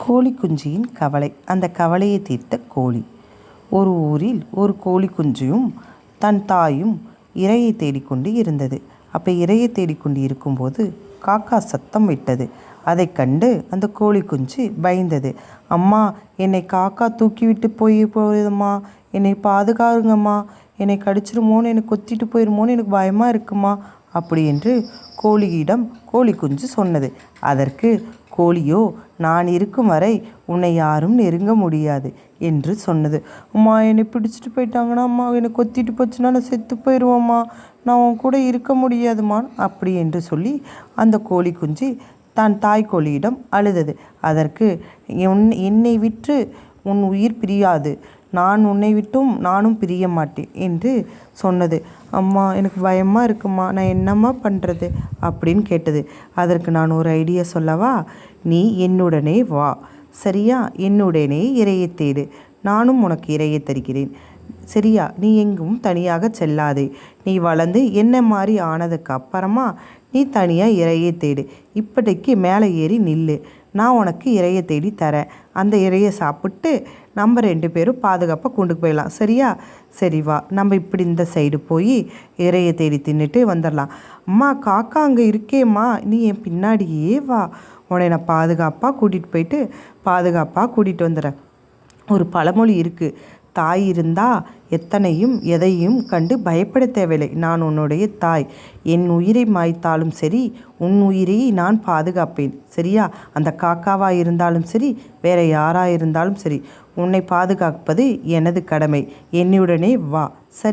கோழி குஞ்சியின் கவலை. அந்த கவலையை தீர்த்த கோழி. ஒரு ஊரில் ஒரு கோழி குஞ்சியும் தன் தாயும் இரையை தேடிக்கொண்டு இருந்தது. அப்போ இரையை தேடிக்கொண்டு இருக்கும்போது காக்கா சத்தம் விட்டது. அதை கண்டு அந்த கோழி குஞ்சு பயந்தது. அம்மா, என்னை காக்கா தூக்கிவிட்டு போகுதும்மா, என்னை பாதுகாருங்கம்மா, என்னை கடிச்சிருமோன்னு, என்னை கொத்திட்டு போயிருமோன்னு எனக்கு பயமாக இருக்குமா அப்படி என்று கோழியிடம் கோழி குஞ்சு சொன்னது. அதற்கு கோழியோ, நான் இருக்கும் வரை உன்னை யாரும் நெருங்க முடியாது என்று சொன்னது. அம்மா, என்னை பிடிச்சிட்டு போயிட்டாங்கன்னா, அம்மா என்னை கொத்திட்டு போச்சுன்னா நான் செத்து போயிடுவோம்மா, நான் உன் கூட இருக்க முடியாதுமா அப்படி என்று சொல்லி அந்த கோழி குஞ்சு தான் தாய் கோழியிடம் அழுதது. அதற்கு என்னை விற்று உன் உயிர் பிரியாது, நான் உன்னை விட்டும் நானும் பிரிய மாட்டேன் என்று சொன்னது. அம்மா, எனக்கு பயமாக இருக்குமா, நான் என்னம்மா பண்ணுறது அப்படின்னு கேட்டது. அதற்கு நான் ஒரு ஐடியா சொல்லவா? நீ என்னுடனே வா, சரியா? என்னுடனே இரையை தேடு, நானும் உனக்கு இரையை தருகிறேன், சரியா? நீ எங்கும் தனியாக செல்லாதே. நீ வளர்ந்து என்ன மாதிரி ஆனதுக்கு அப்புறமா நீ தனியாக இரையை தேடு. இப்போதைக்கு மேலே ஏறி நில்லு, நான் உனக்கு இரையை தேடி தரேன். அந்த இரையை சாப்பிட்டு நம்ம 2 பேரும் பாதுகாப்பாக கொண்டு போயிடலாம், சரியா? சரி வா, நம்ம இப்படி இந்த சைடு போய் இரையை தேடி தின்னுட்டு வந்துடலாம். அம்மா, காக்கா அங்கே இருக்கேம்மா, நீ என் பின்னாடியே வா, உன்னை நான் பாதுகாப்பாக கூட்டிகிட்டு போயிட்டு பாதுகாப்பாக கூட்டிகிட்டு வந்துடுறேன். ஒரு பழமொழி இருக்குது, தாய் இருந்தால் எத்தனையும் எதையும் கண்டு பயப்பட தேவையில்லை. நான் உன்னுடைய தாய், என் உயிரை மாய்த்தாலும் சரி உன் உயிரை நான் பாதுகாப்பேன், சரியா? அந்த காக்காவாக இருந்தாலும் சரி வேறு யாராக இருந்தாலும் சரி உன்னை பாதுகாப்பது எனது கடமை. என்னுடனே வா, சரி?